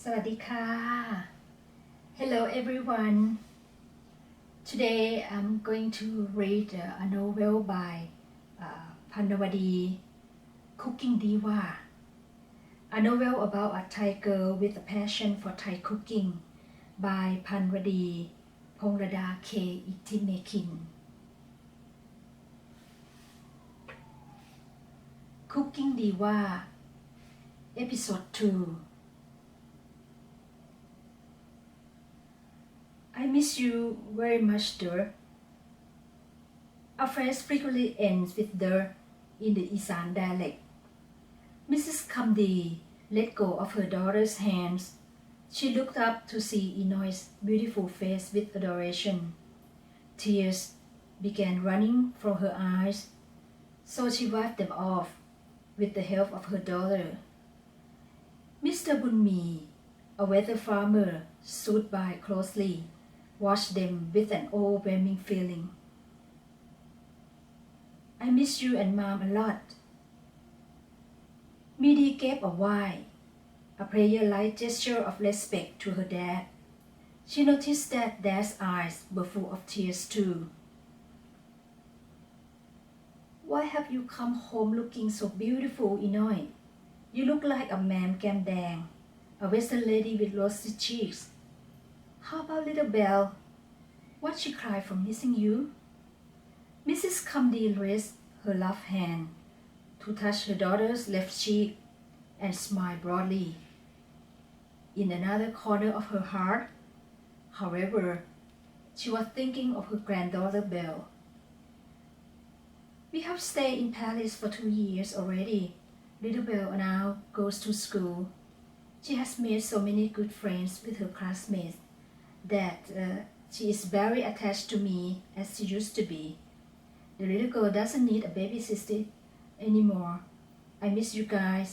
สวัสดีค่ะ Hello everyone. Today I'm going to read a novel by Panwadee, Cooking Diva. A novel about a Thai girl with a passion for Thai cooking by Panwadee, Ponglada Ittimakin. Cooking Diva, Episode 2. I miss you very much, dear. A phrase frequently ends with "der" in the Isan dialect. Mrs. Kamdi let go of her daughter's hands. She looked up to see Inoy's beautiful face with adoration. Tears began running from her eyes, so she wiped them off with the help of her daughter. Mr. Bunmi, a weather farmer, stood by closely, watched them with an overwhelming feeling. I miss you and Mom a lot. Meedee gave a whine, a prayer-like gesture of respect to her dad. She noticed that Dad's eyes were full of tears too. Why have you come home looking so beautiful, Inoy? You look like a Mam Gamdang, a Western lady with rosy cheeks. How about little Belle? What she cried from missing you? Mrs. Kamdi raised her left hand to touch her daughter's left cheek and smiled broadly. In another corner of her heart, however, she was thinking of her granddaughter Belle. We have stayed in Paris for 2 years already. Little Belle now goes to school. She has made so many good friends with her classmates that she is very attached to me as she used to be. The little girl doesn't need a babysitter anymore. I miss you guys,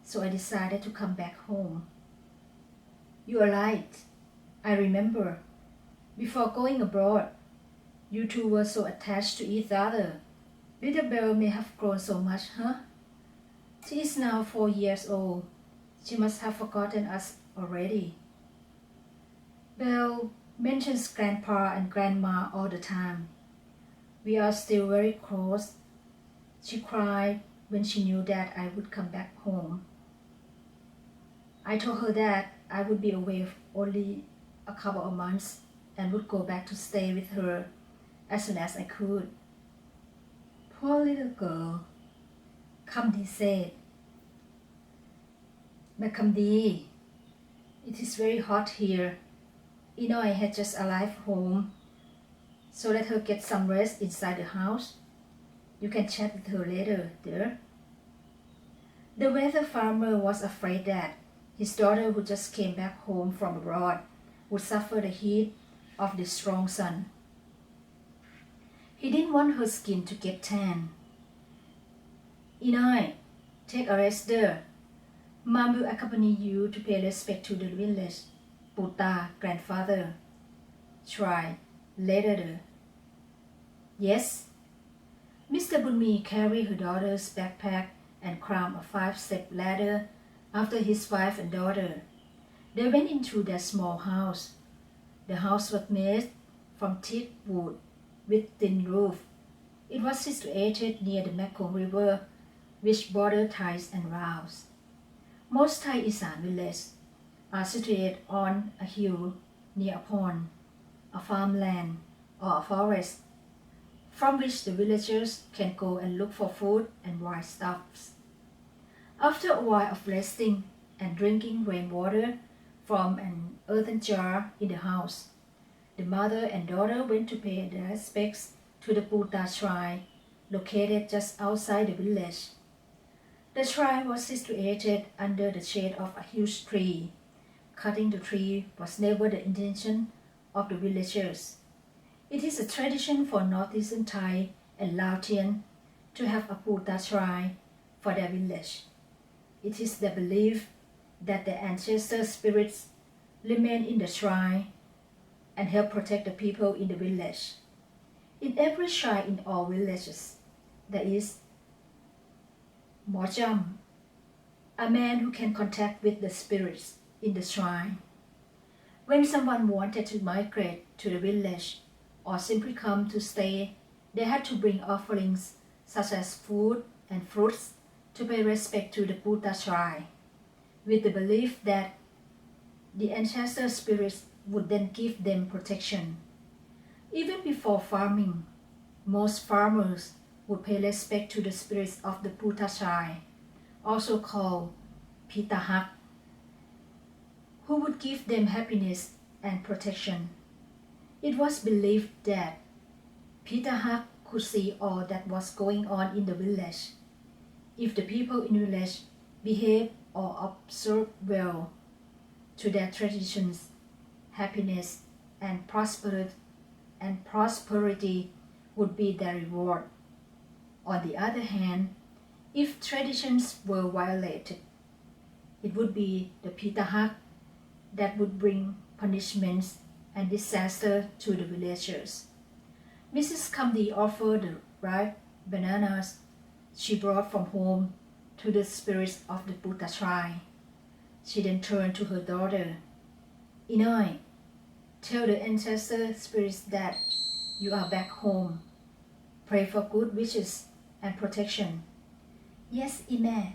so I decided to come back home. You are right. I remember. Before going abroad, you two were so attached to each other. Little Belle may have grown so much, huh? She is now 4 years old. She must have forgotten us already. Belle mentions Grandpa and Grandma all the time. We are still very close. She cried when she knew that I would come back home. I told her that I would be away only a couple of months and would go back to stay with her as soon as I could. Poor little girl, Kamdi said. But Kamdi, it is very hot here. Inoy had just arrived home, so let her get some rest inside the house. You can chat with her later, dear. The weather farmer was afraid that his daughter, who just came back home from abroad, would suffer the heat of the strong sun. He didn't want her skin to get tan. Inoy, take a rest, dear. Mom will accompany you to pay respect to the village. Puta, grandfather. Try later. Yes. Mr. Bunmi carried her daughter's backpack and climbed a 5-step ladder after his wife and daughter. They went into their small house. The house was made from thick wood with thin roof. It was situated near the Mekong River, which bordered Thais and Laos. Most Thai Isan villages are situated on a hill near a pond, a farmland, or a forest, from which the villagers can go and look for food and wild stuffs. After a while of resting and drinking rainwater from an earthen jar in the house, the mother and daughter went to pay their respects to the Buddha shrine located just outside the village. The shrine was situated under the shade of a huge tree. Cutting the tree was never the intention of the villagers. It is a tradition for northeastern Thai and Laotian to have a Buddha shrine for their village. It is their belief that the ancestor spirits remain in the shrine and help protect the people in the village. In every shrine in all villages, there is Mojam, a man who can contact with the spirits in the shrine. When someone wanted to migrate to the village or simply come to stay, they had to bring offerings such as food and fruits to pay respect to the Buddha shrine, with the belief that the ancestor spirits would then give them protection. Even before farming, most farmers would pay respect to the spirits of the Buddha shrine, also called Pitahak, who would give them happiness and protection. It was believed that Pitahak could see all that was going on in the village. If the people in the village behaved or observed well to their traditions, happiness and prosperity would be their reward. On the other hand, if traditions were violated, it would be the Pitahak that would bring punishments and disaster to the villagers. Mrs. Kamdi offered the ripe bananas she brought from home to the spirits of the Buddha shrine. She then turned to her daughter. Inoi, tell the ancestor spirits that you are back home. Pray for good wishes and protection. Yes, Ime.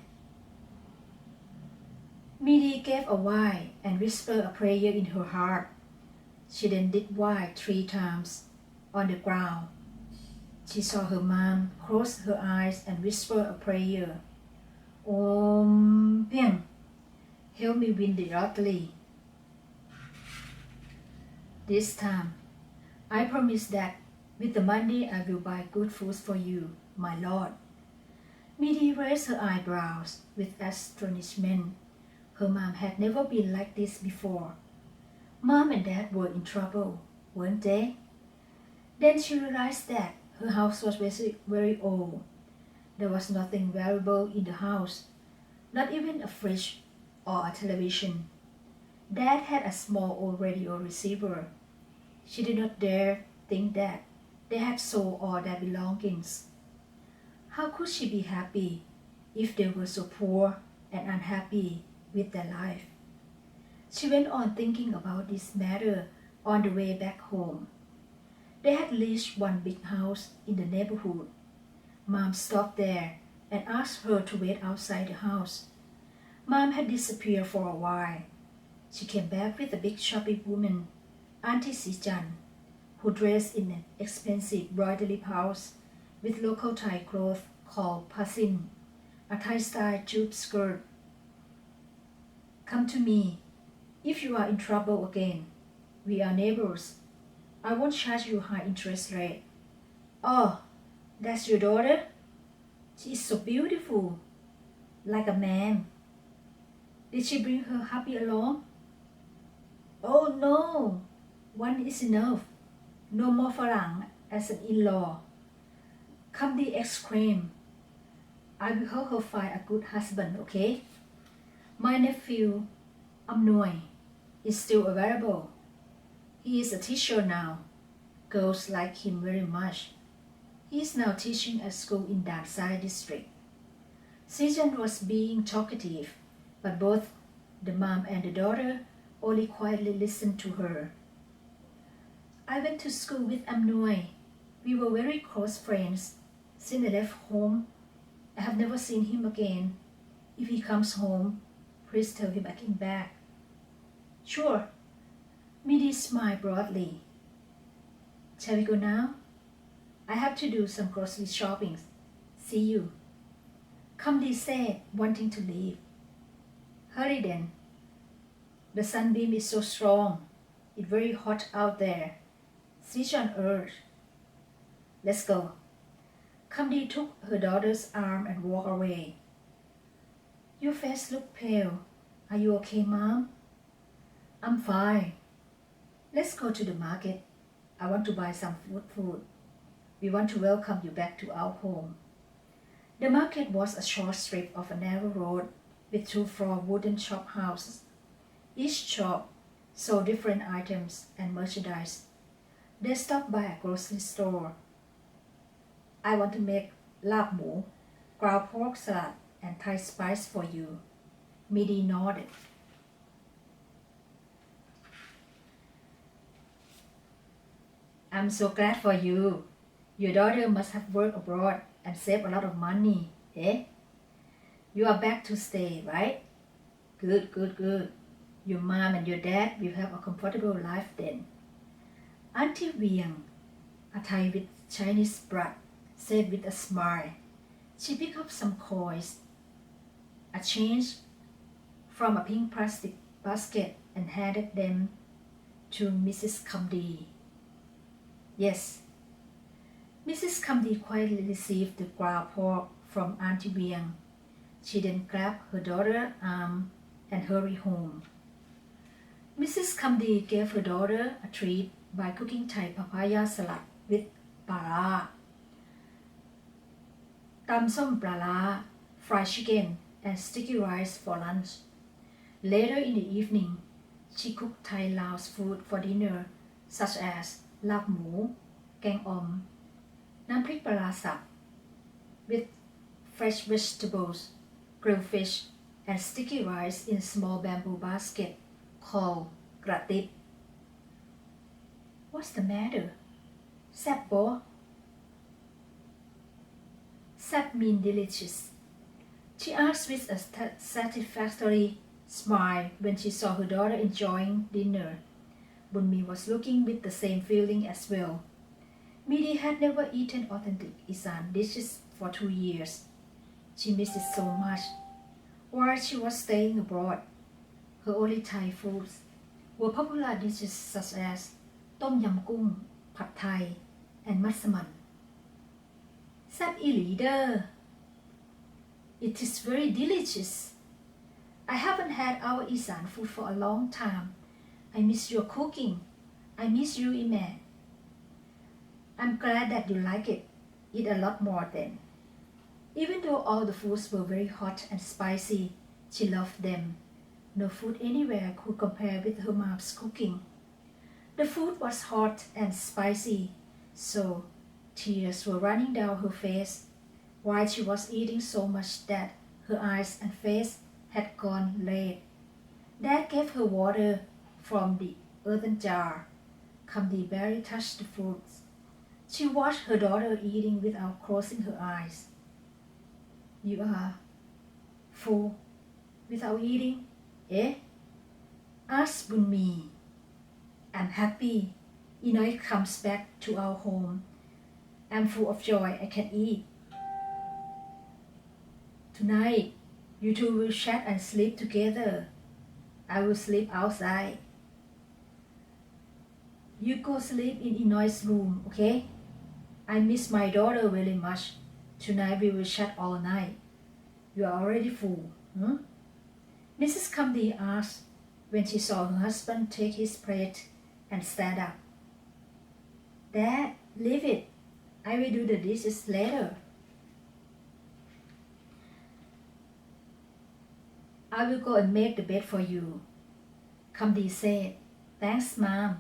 Meedee gave a why and whispered a prayer in her heart. She then did why 3 times on the ground. She saw her mom close her eyes and whisper a prayer. Om Piang, help me win the lottery. This time, I promise that with the money I will buy good foods for you, my lord. Meedee raised her eyebrows with astonishment. Her mom had never been like this before. Mom and dad were in trouble, weren't they? Then she realized that her house was very old. There was nothing valuable in the house, not even a fridge or a television. Dad had a small old radio receiver. She did not dare think that they had sold all their belongings. How could she be happy if they were so poor and unhappy with their life? She went on thinking about this matter on the way back home. They had leased one big house in the neighborhood. Mom stopped there and asked her to wait outside the house. Mom had disappeared for a while. She came back with a big shopping woman, Auntie Sichan, who dressed in an expensive broidery blouse with local Thai cloth called pasin, a Thai-style tube skirt. Come to me. If you are in trouble again, we are neighbors. I won't charge you high interest rate. Oh, that's your daughter? She is so beautiful, like a man. Did she bring her hubby along? Oh no, one is enough. No more Farang as an in-law. Kamdi exclaimed. I will help her find a good husband, okay? My nephew, Amnoi, is still available. He is a teacher now. Girls like him very much. He is now teaching at school in Dansai district. Sijan was being talkative, but both the mom and the daughter only quietly listened to her. I went to school with Amnoi. We were very close friends. Since I left home, I have never seen him again. If he comes home, please tell him I came back. Sure. Meedee smiled broadly. Shall we go now? I have to do some grocery shopping. See you. Kamdi said, wanting to leave. Hurry then. The sunbeam is so strong. It's very hot out there. Sijan urged. Let's go. Kamdi took her daughter's arm and walked away. Your face looks pale. Are you okay, Mom? I'm fine. Let's go to the market. I want to buy some food. We want to welcome you back to our home. The market was a short strip of a narrow road with 2-floor wooden shop houses. Each shop sold different items and merchandise. They stopped by a grocery store. I want to make lap mu, ground pork salad, and Thai spice for you. Meedee nodded. I'm so glad for you. Your daughter must have worked abroad and saved a lot of money, eh? You are back to stay, right? Good, good, good. Your mom and your dad will have a comfortable life then. Auntie Viang, a Thai with Chinese blood, said with a smile. She picked up some coins, a change from a pink plastic basket and handed them to Mrs. Kamdi. Yes. Mrs. Kamdi quietly received the ground pork from Auntie Viang. She then grabbed her daughter's arm and hurried home. Mrs. Kamdi gave her daughter a treat by cooking Thai papaya salad with para, tam som pra, fried chicken, and sticky rice for lunch. Later in the evening, she cooked Thai Laos food for dinner, such as lap mu, keng om, nam prik para sap, with fresh vegetables, grilled fish, and sticky rice in a small bamboo basket called gratip. What's the matter? Sap bo? Sap means delicious. She asked with a satisfactory smile when she saw her daughter enjoying dinner. Bunmi was looking with the same feeling as well. Meedee had never eaten authentic Isan dishes for 2 years. She missed it so much. While she was staying abroad, her only Thai foods were popular dishes such as Tom Yam Kung, Pad Thai, and Masaman. Sap ili dah. It is very delicious. I haven't had our Isan food for a long time. I miss your cooking. I miss you, Iman. I'm glad that you like it. Eat a lot more then. Even though all the foods were very hot and spicy, she loved them. No food anywhere could compare with her mom's cooking. The food was hot and spicy, so tears were running down her face while she was eating so much that her eyes and face had gone red. Dad gave her water from the earthen jar. Kamdi barely touched the fruits. She watched her daughter eating without closing her eyes. You are full without eating, eh? Asked Bunmi. I'm happy. Inoi comes back to our home. I'm full of joy. I can eat. Tonight, you two will chat and sleep together. I will sleep outside. You go sleep in Inoi's room, okay? I miss my daughter very much. Tonight we will chat all night. You are already full, huh? Mrs. Kamdi asked when she saw her husband take his plate and stand up. Dad, leave it. I will do the dishes later. I will go and make the bed for you. Kamdi said, Thanks, Mom.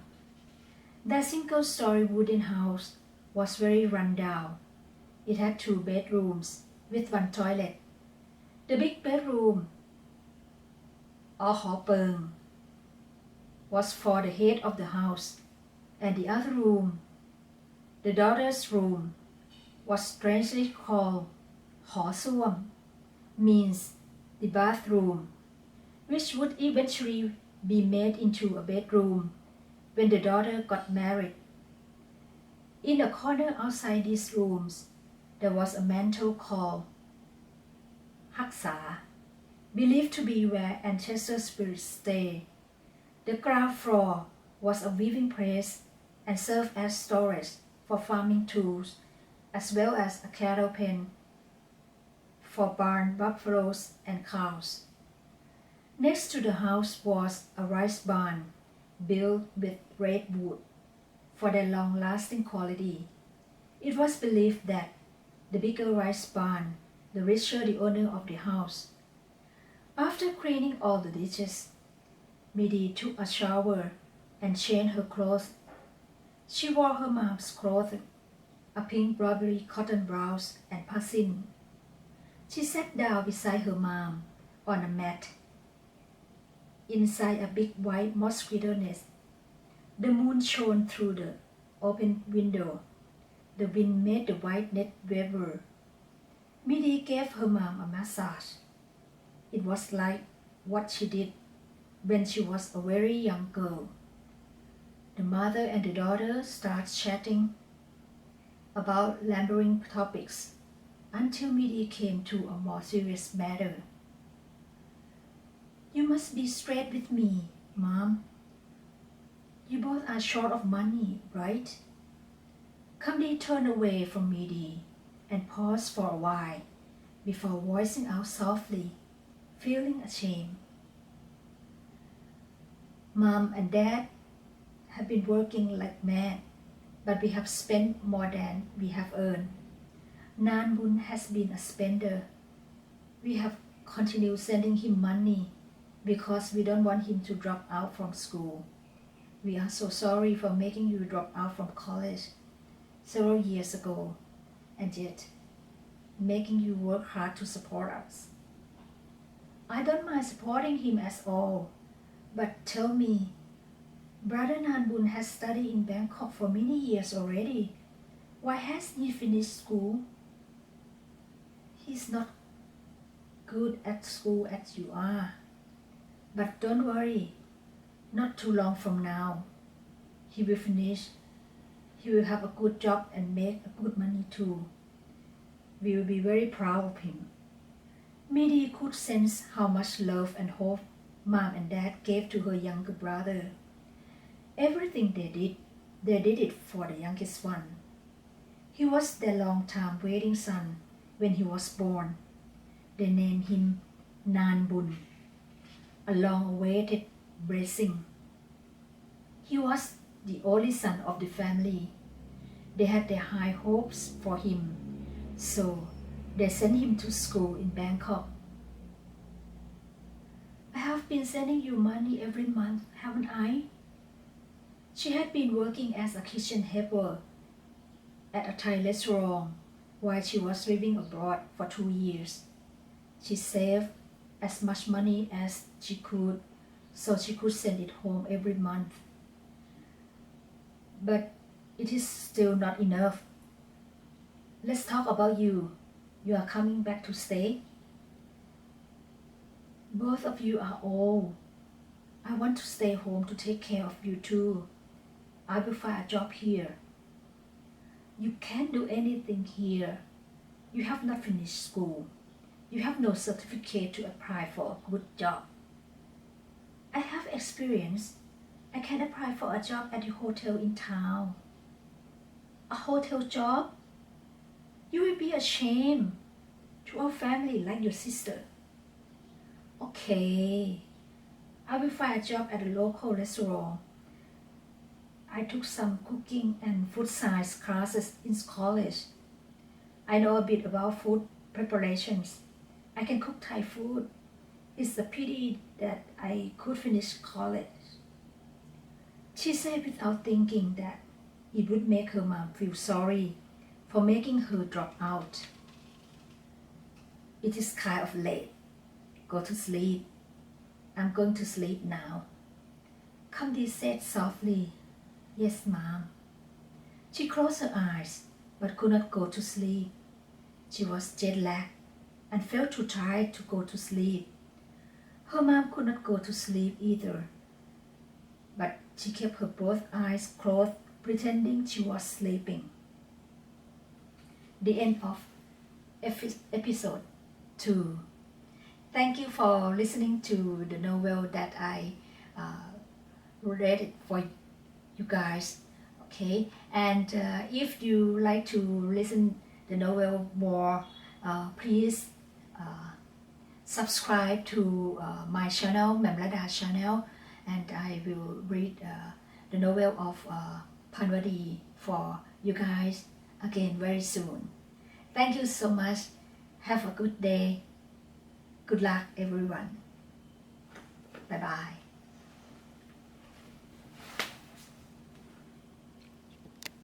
That single-story wooden house was very run down. It had 2 bedrooms with 1 toilet. The big bedroom, or Ho Peung, was for the head of the house, and the other room, the daughter's room, was strangely called Ho Suam, means the bathroom, which would eventually be made into a bedroom when the daughter got married. In a corner outside these rooms, there was a mantel called Haksa, believed to be where ancestor spirits stay. The ground floor was a weaving press and served as storage for farming tools, as well as a cattle pen for barn buffaloes and cows. Next to the house was a rice barn built with red wood for their long-lasting quality. It was believed that the bigger rice barn, the richer the owner of the house. After cleaning all the dishes, Meedee took a shower and changed her clothes. She wore her mom's clothing, a pink Burberry cotton blouse and passin. She sat down beside her mom on a mat inside a big white mosquito nest. The moon shone through the open window. The wind made the white net waver. Meedee gave her mom a massage. It was like what she did when she was a very young girl. The mother and the daughter start chatting about lumbering topics until Meedee came to a more serious matter. You must be straight with me, Mom. You both are short of money, right? Kamdi turned away from Meedee and paused for a while before voicing out softly, feeling ashamed. Mom and Dad have been working like mad, but we have spent more than we have earned. Nan Bun has been a spender. We have continued sending him money because we don't want him to drop out from school. We are so sorry for making you drop out from college several years ago, and yet making you work hard to support us. I don't mind supporting him at all, but tell me, Brother Nan Bun has studied in Bangkok for many years already. Why hasn't he finished school? He's not good at school as you are. But don't worry, not too long from now, he will finish. He will have a good job and make good money too. We will be very proud of him. Meedee could sense how much love and hope Mom and Dad gave to her younger brother. Everything they did it for the youngest one. He was their long-time waiting son when he was born. They named him Nan Bun, a long-awaited blessing. He was the only son of the family. They had their high hopes for him, so they sent him to school in Bangkok. I have been sending you money every month, haven't I? She had been working as a kitchen helper at a Thai restaurant while she was living abroad for 2 years. She saved as much money as she could so she could send it home every month. But it is still not enough. Let's talk about you. You are coming back to stay? Both of you are old. I want to stay home to take care of you too. I will find a job here. You can't do anything here. You have not finished school. You have no certificate to apply for a good job. I have experience. I can apply for a job at the hotel in town. A hotel job? You will be ashamed to our family like your sister. Okay, I will find a job at a local restaurant. I took some cooking and food science classes in college. I know a bit about food preparations. I can cook Thai food. It's a pity that I could finish college. She said without thinking that it would make her mom feel sorry for making her drop out. It is kind of late. Go to sleep. I'm going to sleep now. Kamdi said softly, Yes, Mom. She closed her eyes but could not go to sleep. She was jet-lagged and felt too tired to go to sleep. Her mom could not go to sleep either, but she kept her both eyes closed, pretending she was sleeping. The end of episode 2. Thank you for listening to the novel that I read it for you guys. Okay, and if you like to listen the novel more, please subscribe to my channel, MamLada Channel, and I will read the novel of Panwadee for you guys again very soon. Thank you so much. Have a good day. Good luck, everyone. Bye bye.